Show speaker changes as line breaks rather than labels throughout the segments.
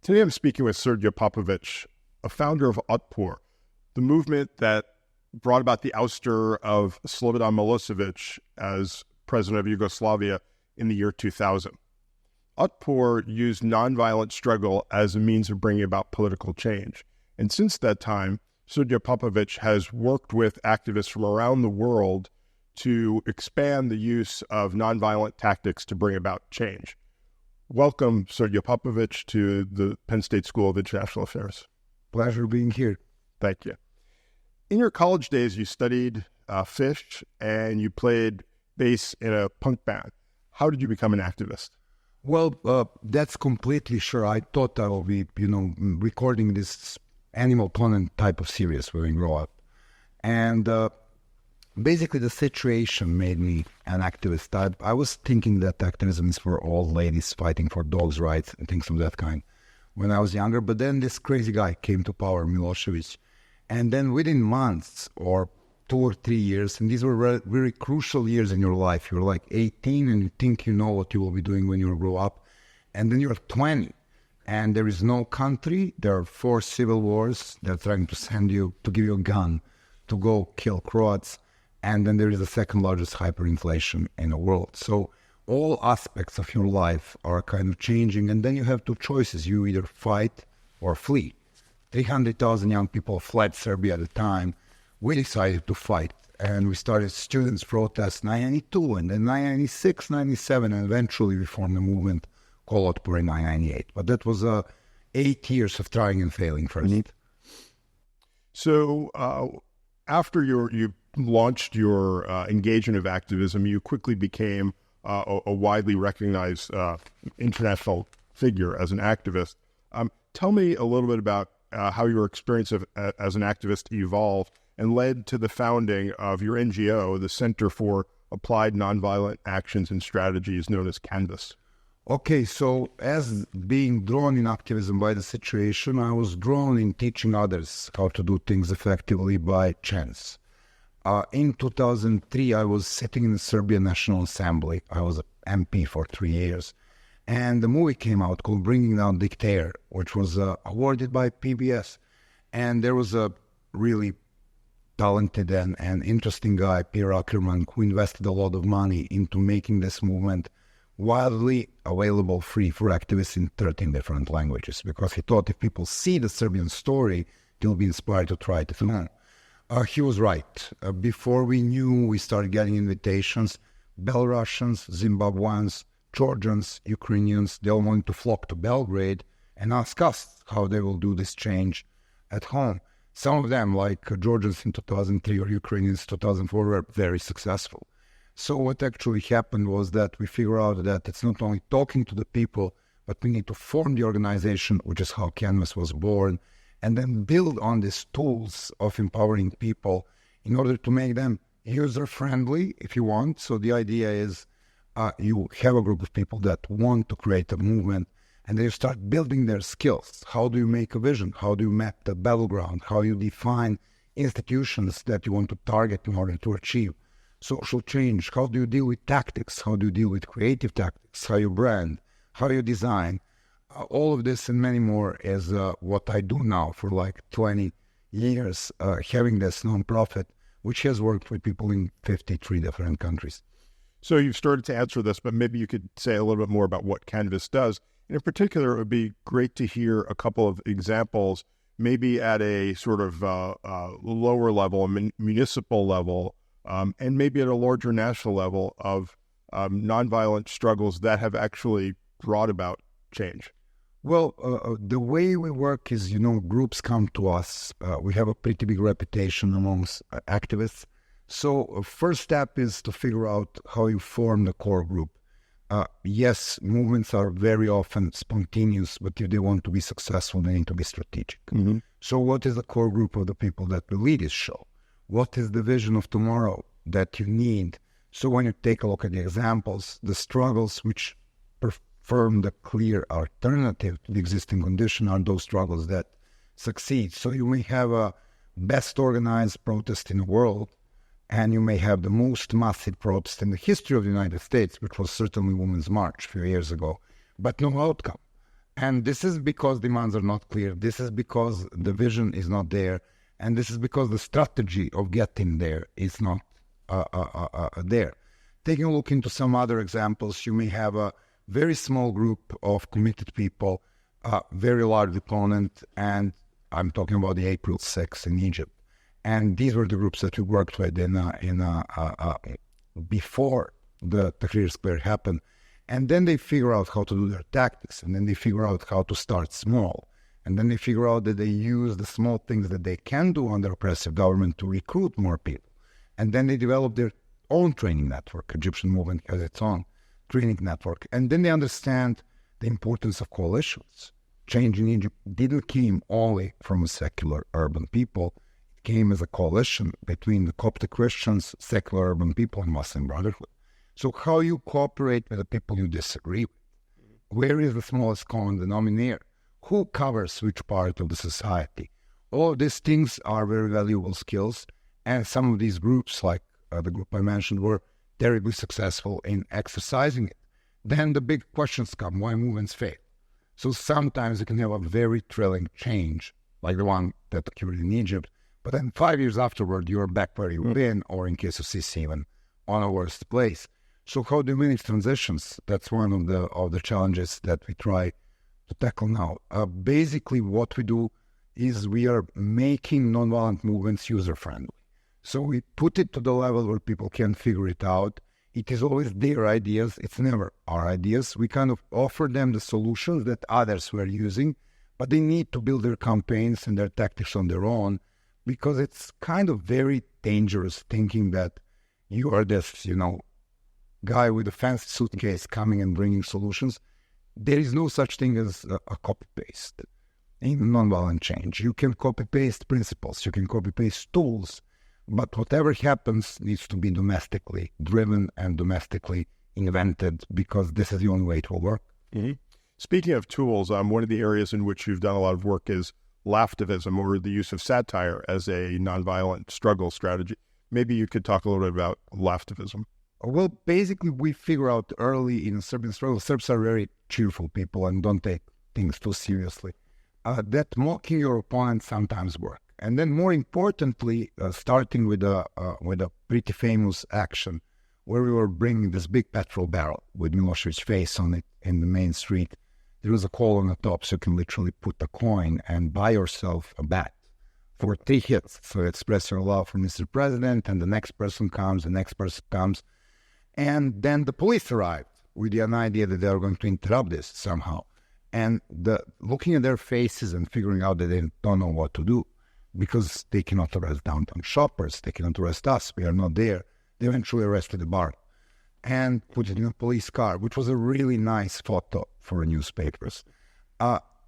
Today I'm speaking with Srdja Popovic, a founder of Otpor, the movement that brought about the ouster of Slobodan Milosevic as president of Yugoslavia in the year 2000. Otpor used nonviolent struggle as a means of bringing about political change. And since that time, Srdja Popovic has worked with activists from around the world to expand the use of nonviolent tactics to bring about change. Welcome, Srdja Popovic, to the Penn State School of International Affairs.
Pleasure being here.
Thank you. In your college days, you studied fish and you played bass in a punk band. How did you become an activist?
Well, that's completely sure. I thought I will be, recording this Animal Planet type of series when I grow up. And basically the situation made me an activist. I was thinking that activism is for old ladies fighting for dogs' rights and things of that kind when I was younger. But then this crazy guy came to power, Milosevic. And then within months or 2 or 3 years, and these were very crucial years in your life. You're like 18 and you think you know what you will be doing when you grow up. And then you're 20 and there is no country. There are 4 civil wars. They're trying to send you, to give you a gun, to go kill Croats. And then there is the second largest hyperinflation in the world. So all aspects of your life are kind of changing. And then you have 2 choices. You either fight or flee. 300,000 young people fled Serbia at the time. We decided to fight. And we started students' protests in 1992, and then 1996, 1997, and eventually we formed a movement called Otpor in 1998. But that was 8 years of trying and failing first.
So after you launched your engagement of activism, you quickly became a widely recognized international figure as an activist. Tell me a little bit about how your experience as an activist evolved and led to the founding of your NGO, the Center for Applied Nonviolent Actions and Strategies, known as Canvas.
Okay, so as being drawn in activism by the situation, I was drawn in teaching others how to do things effectively by chance. In 2003, I was sitting in the Serbian National Assembly. I was an MP for 3 years. And the movie came out called Bringing Down Dictator, which was awarded by PBS. And there was a really talented and interesting guy, Pierre Ackerman, who invested a lot of money into making this movement widely available free for activists in 13 different languages, because he thought if people see the Serbian story, they'll be inspired to try it. He was right. Before we knew, we started getting invitations. Belarusians, Zimbabweans, Georgians, Ukrainians, they all wanted to flock to Belgrade and ask us how they will do this change at home. Some of them, like Georgians in 2003 or Ukrainians in 2004, were very successful. So what actually happened was that we figured out that it's not only talking to the people, but we need to form the organization, which is how Canvas was born, and then build on these tools of empowering people in order to make them user-friendly, if you want. So the idea is you have a group of people that want to create a movement, and they start building their skills. How do you make a vision? How do you map the battleground? How you define institutions that you want to target in order to achieve social change? How do you deal with tactics? How do you deal with creative tactics? How you brand? How you design? All of this and many more is what I do now for like 20 years, having this nonprofit, which has worked with people in 53 different countries.
So you've started to answer this, but maybe you could say a little bit more about what Canvas does. And in particular, it would be great to hear a couple of examples, maybe at a sort of lower level, a municipal level, and maybe at a larger national level of nonviolent struggles that have actually brought about change.
Well, the way we work is, groups come to us. We have a pretty big reputation amongst activists. So first step is to figure out how you form the core group. Yes, movements are very often spontaneous, but if they want to be successful, they need to be strategic. Mm-hmm. So what is the core group of the people that will lead this show? What is the vision of tomorrow that you need? So when you take a look at the examples, the struggles which affirm the clear alternative to the existing condition are those struggles that succeed. So you may have a best organized protest in the world, and you may have the most massive protest in the history of the United States, which was certainly Women's March a few years ago, but no outcome. And this is because demands are not clear. This is because the vision is not there. And this is because the strategy of getting there is not there. Taking a look into some other examples, you may have a very small group of committed people, a very large opponent, and I'm talking about the April 6th in Egypt. And these were the groups that we worked with before the Tahrir Square happened. And then they figure out how to do their tactics, and then they figure out how to start small. And then they figure out that they use the small things that they can do under oppressive government to recruit more people. And then they develop their own training network. Egyptian movement has its own training network. And then they understand the importance of coalitions. Change in Egypt didn't come only from a secular urban people. It came as a coalition between the Coptic Christians, secular urban people, and Muslim Brotherhood. So how you cooperate with the people you disagree with? Where is the smallest common denominator? Who covers which part of the society? All of these things are very valuable skills, and some of these groups, like the group I mentioned, were terribly successful in exercising it. Then the big questions come: why movements fail? So sometimes you can have a very thrilling change, like the one that occurred in Egypt, but then 5 years afterward, you're back where you've been, or in case of Sisi, even on a worse place. So how do you manage transitions? That's one of the challenges that we try to tackle now. Basically, what we do is we are making nonviolent movements user-friendly. So we put it to the level where people can figure it out. It is always their ideas. It's never our ideas. We kind of offer them the solutions that others were using, but they need to build their campaigns and their tactics on their own, because it's kind of very dangerous thinking that you are this, guy with a fancy suitcase coming and bringing solutions. There is no such thing as a copy-paste in nonviolent change. You can copy-paste principles, you can copy-paste tools, but whatever happens needs to be domestically driven and domestically invented, because this is the only way it will work.
Mm-hmm. Speaking of tools, one of the areas in which you've done a lot of work is laughtivism, or the use of satire as a nonviolent struggle strategy. Maybe you could talk a little bit about laughtivism.
Well, basically, we figure out early in the Serbian struggle, Serbs are very cheerful people and don't take things too seriously, that mocking your opponent sometimes works. And then more importantly, starting with a pretty famous action where we were bringing this big petrol barrel with Milosevic's face on it in the main street. There was a call on the top, so you can literally put a coin and buy yourself a bat for 3 hits. So express your love for Mr. President, and the next person comes. And then the police arrived with the idea that they are going to interrupt this somehow. And looking at their faces and figuring out that they don't know what to do, because they cannot arrest downtown shoppers, they cannot arrest us, we are not there. They eventually arrested the bar and put it in a police car, which was a really nice photo for newspapers.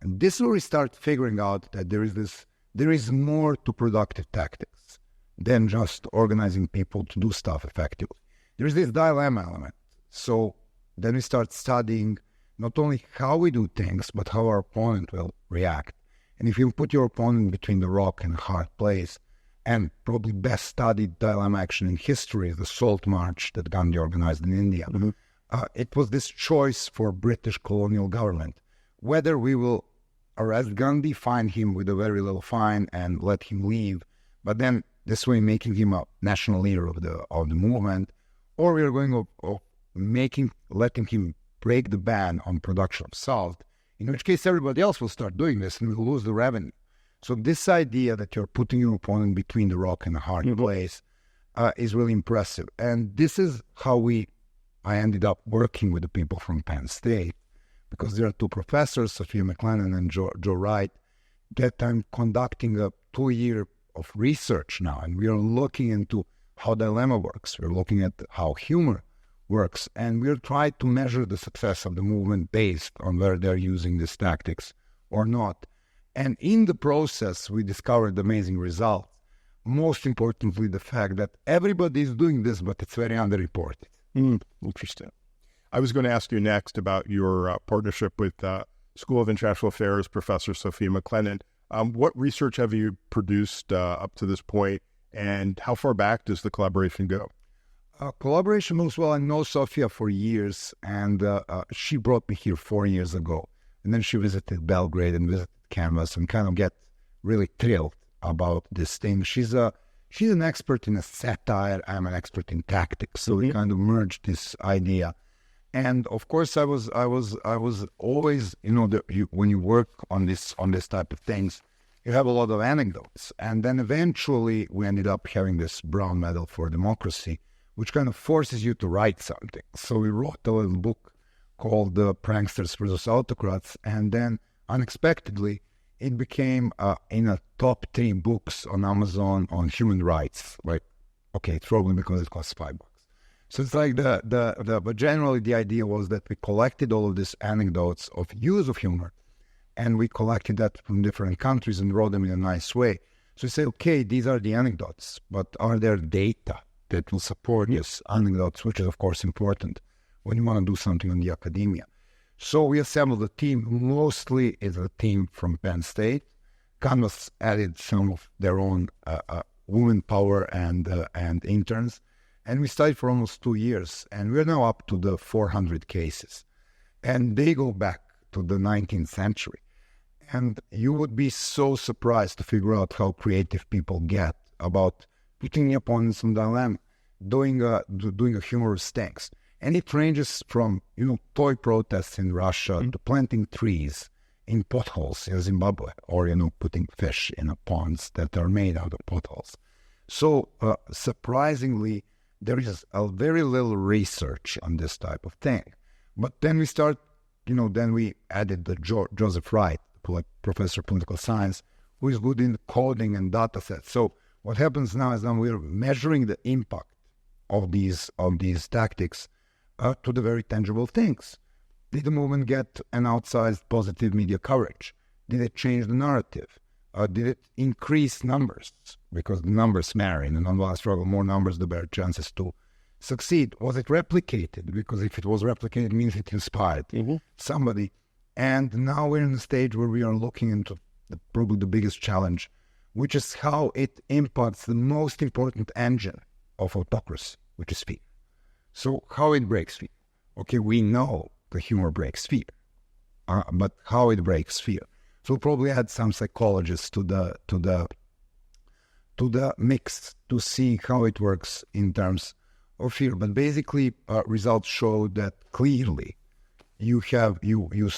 This is where we start figuring out that there is more to productive tactics than just organizing people to do stuff effectively. There is this dilemma element. So then we start studying not only how we do things, but how our opponent will react. And if you put your opponent between the rock and a hard place, and probably best studied dilemma action in history is the Salt March that Gandhi organized in India. Mm-hmm. It was this choice for British colonial government, whether we will arrest Gandhi, fine him with a very little fine, and let him leave, but then this way making him a national leader of the movement, or we are going to letting him break the ban on production of salt, in which case everybody else will start doing this and we'll lose the revenue. So this idea that you're putting your opponent between the rock and a hard place is really impressive. And this is how I ended up working with the people from Penn State, because there are 2 professors, Sophia McClennen and Joe Wright, that I'm conducting a 2-year of research now. And we are looking into how dilemma works. We're looking at how humor works. And we're trying to measure the success of the movement based on whether they're using these tactics or not. And in the process, we discovered amazing results. Most importantly, the fact that everybody is doing this, but it's very underreported.
Interesting. I was going to ask you next about your partnership with School of International Affairs Professor Sophia McClennen. What research have you produced up to this point, and how far back does the collaboration go?
Collaboration moves well. I know Sophia for years, and she brought me here 4 years ago And then she visited Belgrade and visited Canvas and kind of get really thrilled about this thing. She's an expert in a satire. I'm an expert in tactics. So we kind of merged this idea. And of course, I was always, when you work on this type of things, you have a lot of anecdotes. And then eventually we ended up having this Brown Medal for Democracy, which kind of forces you to write something. So we wrote a little book called Pranksters versus Autocrats. And then unexpectedly, it became in a top 3 books on Amazon on human rights. Right? Okay, it's probably because it costs $5. So it's like but generally the idea was that we collected all of these anecdotes of use of humor, and we collected that from different countries and wrote them in a nice way. So we say, okay, these are the anecdotes, but are there data that will support these anecdotes, which is of course important when you want to do something on the academia. So we assembled a team. Mostly it's a team from Penn State. Canvas added some of their own women power and interns. And we studied for almost 2 years. And we're now up to the 400 cases. And they go back to the 19th century. And you would be so surprised to figure out how creative people get about putting the opponents in dilemma, doing a humorous things. And it ranges from, toy protests in Russia to planting trees in potholes in Zimbabwe, or, putting fish in ponds that are made out of potholes. So, surprisingly, there is a very little research on this type of thing. But then we start, then we added the Joseph Wright, professor of political science, who is good in coding and data sets. So what happens now is that we're measuring the impact of these tactics to the very tangible things. Did the movement get an outsized positive media coverage? Did it change the narrative? Did it increase numbers? Because the numbers matter in the nonviolent struggle. More numbers, the better chances to succeed. Was it replicated? Because if it was replicated, it means it inspired somebody. And now we're in a stage where we are looking into probably the biggest challenge, which is how it impacts the most important engine of autocracy, which is fear. So how it breaks fear. Okay, we know the humor breaks fear, but how it breaks fear. So we'll probably add some psychologists to the mix to see how it works in terms of fear. But basically, results show that clearly you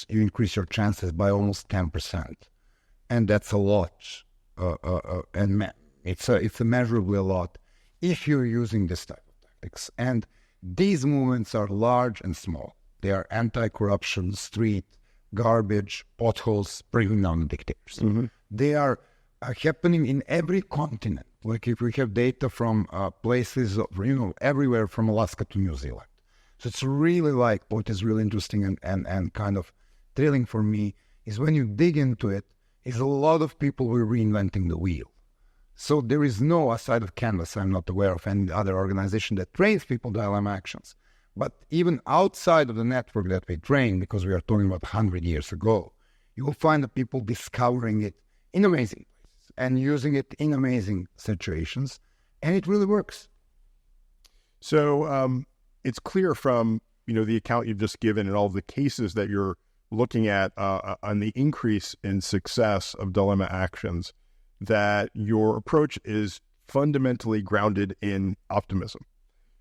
increase your chances by almost 10%, and that's a lot. And it's a measurably a lot if you're using this type of tactics. And these movements are large and small. They are anti-corruption, street, garbage, potholes, bringing down the dictators. They are happening in every continent. Like if we have data from places, everywhere from Alaska to New Zealand. So it's really like what is really interesting and kind of thrilling for me is when you dig into it, is a lot of people who are reinventing the wheel. So there is no, aside of Canvas, I'm not aware of any other organization that trains people dilemma actions. But even outside of the network that we train, because we are talking about 100 years ago, you will find the people discovering it in amazing places and using it in amazing situations, and it really works.
So it's clear from the account you've just given and all of the cases that you're looking at on the increase in success of dilemma actions that your approach is fundamentally grounded in optimism.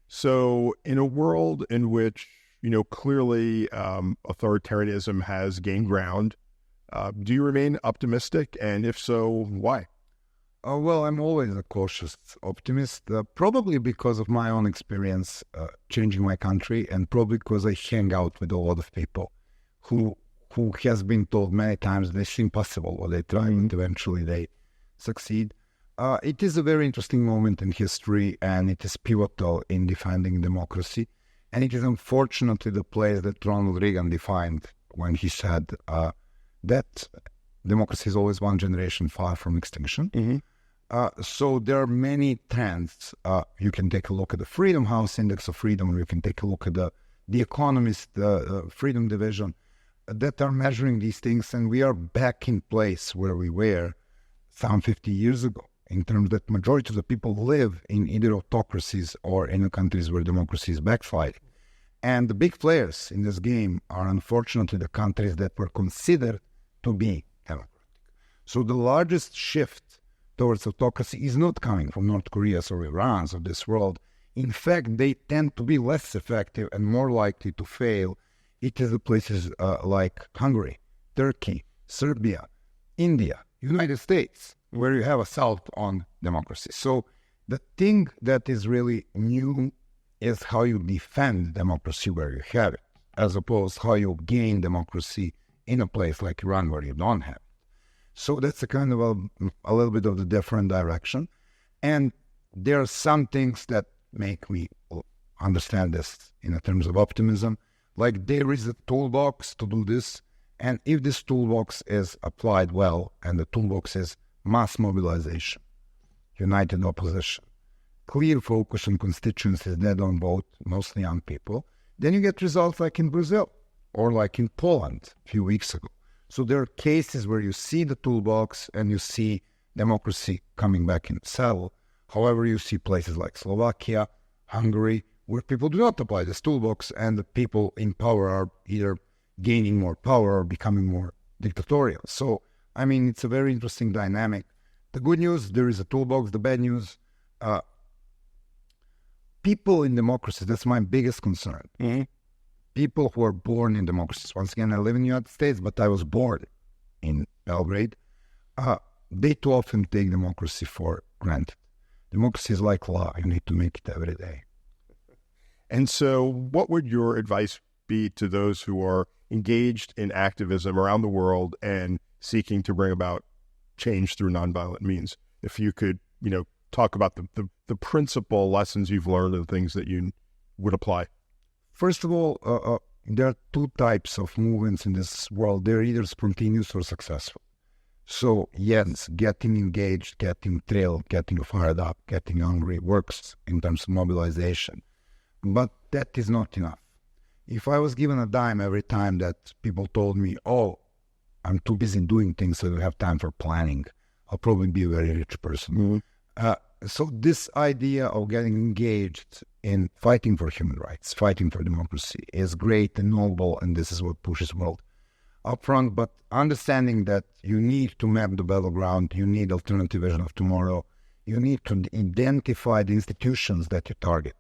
So in a world in which, clearly authoritarianism has gained ground, do you remain optimistic? And if so, why?
Well, I'm always a cautious optimist, probably because of my own experience changing my country, and probably because I hang out with a lot of people who has been told many times that it's impossible what they try, and eventually they succeed. It is a very interesting moment in history, and it is pivotal in defining democracy. And it is unfortunately the place that Ronald Reagan defined when he said that democracy is always one generation far from extinction. So there are many trends. You can take a look at the Freedom House Index of Freedom, or you can take a look at the Economist Freedom Division that are measuring these things, and we are back in place where we were some 50 years ago, in terms that majority of the people live in either autocracies or in countries where democracy is backsliding. And the big players in this game are unfortunately the countries that were considered to be democratic. So the largest shift towards autocracy is not coming from North Korea's or Iran's of this world. In fact, they tend to be less effective and more likely to fail. It is the places like Hungary, Turkey, Serbia, India, United States, where you have assault on democracy. So the thing that is really new is how you defend democracy where you have it, as opposed to how you gain democracy in a place like Iran where you don't have it. So that's a kind of a little bit of the different direction. And there are some things that make me understand this in terms of optimism. Like there is a toolbox to do this. And if this toolbox is applied well, and the toolbox is mass mobilization, united opposition, clear focus on constituencies that don't vote, mostly young people, then you get results like in Brazil or like in Poland a few weeks ago. So there are cases where you see the toolbox and you see democracy coming back in the saddle. However, you see places like Slovakia, Hungary, where people do not apply this toolbox and the people in power are either gaining more power or becoming more dictatorial. So, I mean, it's a very interesting dynamic. The good news, there is a toolbox. The bad news, people in democracies, that's my biggest concern. Mm-hmm. People who are born in democracies. Once again, I live in the United States, but I was born in Belgrade. They too often take democracy for granted. Democracy is like law. You need to make it every day.
And so what would your advice be to those who are engaged in activism around the world and seeking to bring about change through nonviolent means? If you could, talk about the principal lessons you've learned and things that you would apply.
First of all, there are two types of movements in this world. They're either spontaneous or successful. So yes, getting engaged, getting thrilled, getting fired up, getting hungry works in terms of mobilization. But that is not enough. If I was given a dime every time that people told me, oh, I'm too busy doing things so I don't have time for planning, I'll probably be a very rich person. Mm-hmm. So this idea of getting engaged in fighting for human rights, fighting for democracy is great and noble, and this is what pushes world up front. But understanding that you need to map the battleground, you need alternative vision of tomorrow, you need to identify the institutions that you target.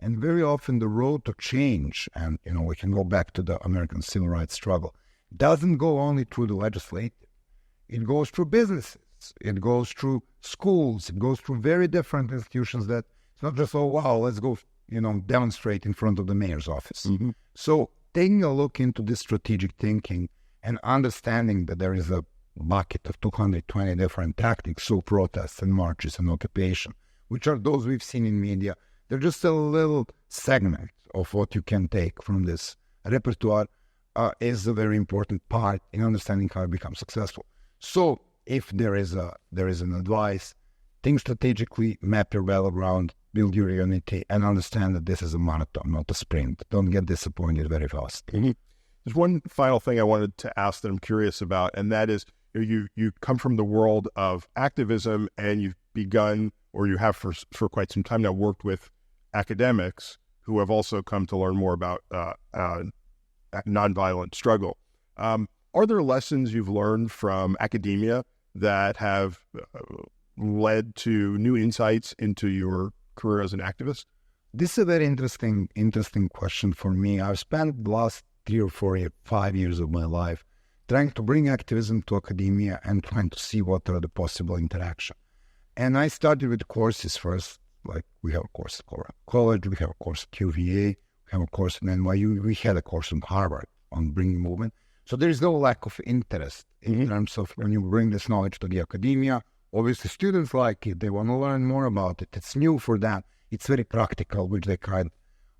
And very often the road to change, and we can go back to the American civil rights struggle, doesn't go only through the legislative. It goes through businesses. It goes through schools. It goes through very different institutions that it's not just, oh, wow, let's go, demonstrate in front of the mayor's office. Mm-hmm. So taking a look into this strategic thinking and understanding that there is a bucket of 220 different tactics, so protests and marches and occupation, which are those we've seen in media. They're just a little segment of what you can take from this repertoire, is a very important part in understanding how to become successful. So if there is an advice, think strategically, map your battleground, build your unity, and understand that this is a marathon, not a sprint. Don't get disappointed very fast.
Mm-hmm. There's one final thing I wanted to ask that I'm curious about, and that is you come from the world of activism, and you've begun, or you have for quite some time now, worked with academics who have also come to learn more about nonviolent struggle. Are there lessons you've learned from academia that have led to new insights into your career as an activist?
This is a very interesting question for me. I've spent the last 3 or 5 years of my life trying to bring activism to academia and trying to see what are the possible interaction. And I started with courses first. Like we have a course at college, we have a course at QVA, we have a course at NYU, we had a course in Harvard on bringing movement. So there is no lack of interest in terms of when you bring this knowledge to the academia. Obviously, students like it. They want to learn more about it. It's new for them. It's very practical, which they kind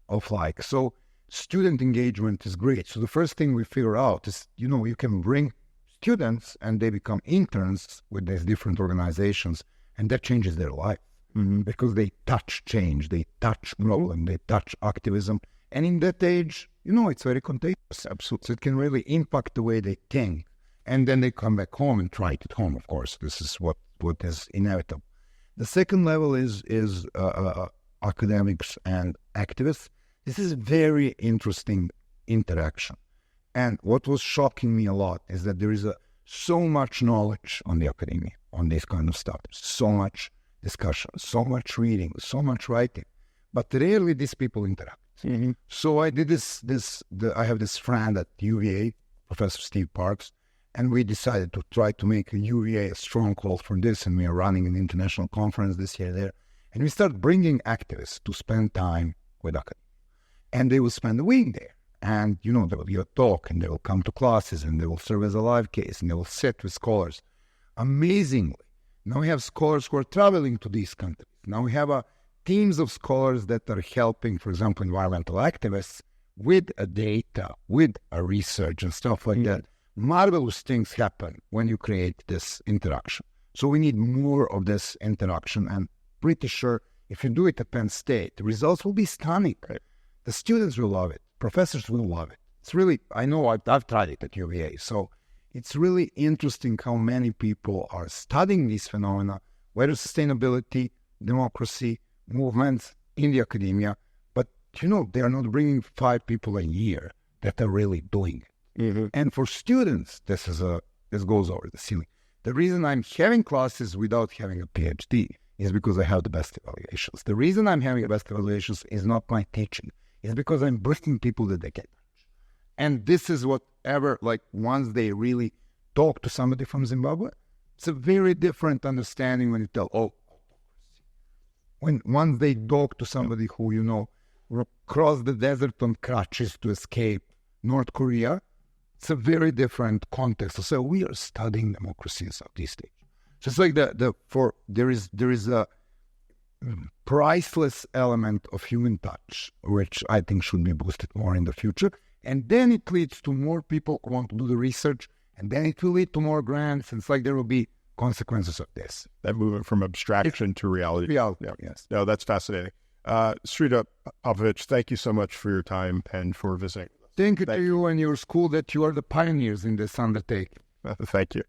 of like. So student engagement is great. So the first thing we figure out is, you can bring students and they become interns with these different organizations, and that changes their life. Mm-hmm. Because they touch change, they touch problem, they touch activism. And in that age, it's very contagious. Absolutely. So it can really impact the way they think. And then they come back home and try it at home, of course. This is what is inevitable. The second level is academics and activists. This is very interesting interaction. And what was shocking me a lot is that there is so much knowledge on the academia, on this kind of stuff. So much discussion, so much reading, so much writing. But rarely these people interact.
Mm-hmm.
So I did I have this friend at UVA, Professor Steve Parks, and we decided to try to make UVA a stronghold for this, and we are running an international conference this year there. And we start bringing activists to spend time with academia. And they will spend a week there. And, there will be a talk, and they will come to classes, and they will serve as a live case, and they will sit with scholars. Amazingly, now we have scholars who are traveling to these countries. Now we have teams of scholars that are helping, for example, environmental activists with data, with research and stuff like that. Marvelous things happen when you create this interaction. So we need more of this interaction, and pretty sure if you do it at Penn State, the results will be stunning. Right? The students will love it. Professors will love it. It's really, I know I've tried it at UVA, so it's really interesting how many people are studying these phenomena, whether sustainability, democracy, movements in the academia, but they are not bringing 5 people a year that are really doing it.
Mm-hmm.
And for students, this goes over the ceiling. The reason I'm having classes without having a PhD is because I have the best evaluations. The reason I'm having the best evaluations is not my teaching. It's because I'm bringing people that they can touch. And this is whatever, once they really talk to somebody from Zimbabwe, it's a very different understanding when you tell, once they talk to somebody who, crossed the desert on crutches to escape North Korea, it's a very different context. So we are studying democracy in Southeast Asia. So it's like there is a priceless element of human touch, which I think should be boosted more in the future. And then it leads to more people who want to do the research, and then it will lead to more grants. And it's like there will be consequences of this.
That movement from abstraction to reality.
Reality, yes.
No, that's fascinating. Srdja Popovic, thank you so much for your time and for visiting.
Thank you to you and your school that you are the pioneers in this undertaking.
Thank you.